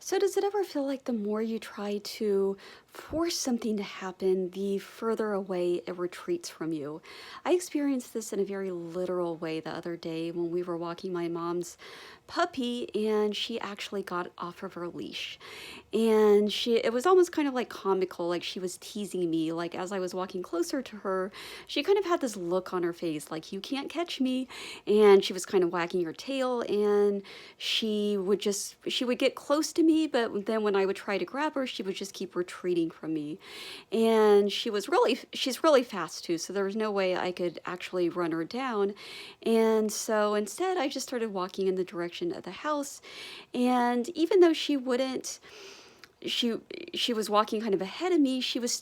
So does it ever feel like the more you try to force something to happen, the further away it retreats from you? I experienced this in a very literal way the other day when we were walking my mom's puppy and she actually got off of her leash. And it was almost kind of like comical, like she was teasing me. Like as I was walking closer to her, she kind of had this look on her face, like you can't catch me. And she was kind of wagging her tail and she would get close to me, but then when I would try to grab her, she would just keep retreating from me. And she's really fast too, so there was no way I could actually run her down. And so instead I just started walking in the direction of the house. And even though she she was walking kind of ahead of me, she was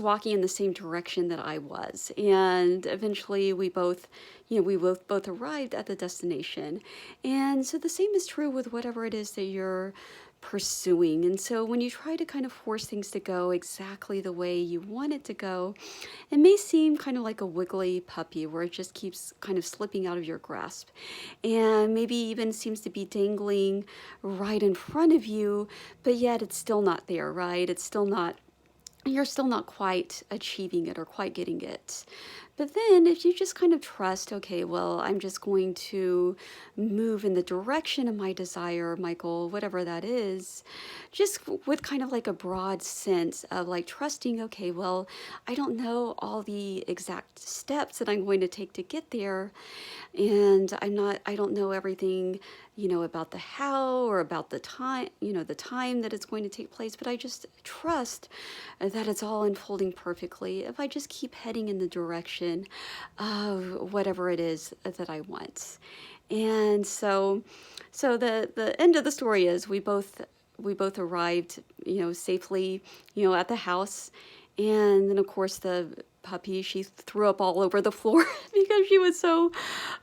walking in the same direction that I was. And eventually we both arrived at the destination. And so the same is true with whatever it is that you're pursuing. And so when you try to kind of force things to go exactly the way you want it to go, it may seem kind of like a wiggly puppy where it just keeps kind of slipping out of your grasp and maybe even seems to be dangling right in front of you, but yet it's still not there, right? You're still not quite achieving it or quite getting it. But then if you just kind of trust, okay, well, I'm just going to move in the direction of my desire, my goal, whatever that is, just with kind of like a broad sense of like trusting, okay, well, I don't know all the exact steps that I'm going to take to get there. And I don't know everything, about the how or about the time that it's going to take place, but I just trust that it's all unfolding perfectly if I just keep heading in the direction of whatever it is that I want. And so the end of the story is we both arrived, safely, at the house. And then of course the puppy, she threw up all over the floor because she was so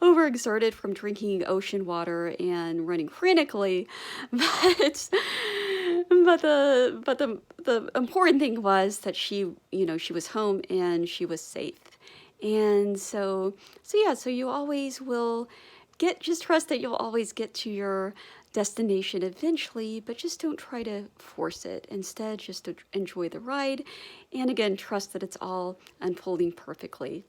overexerted from drinking ocean water and running frantically. But the important thing was that she was home and she was safe. And so you always will just trust that you'll always get to your destination eventually, but just don't try to force it. Instead, just to enjoy the ride. And again, trust that it's all unfolding perfectly.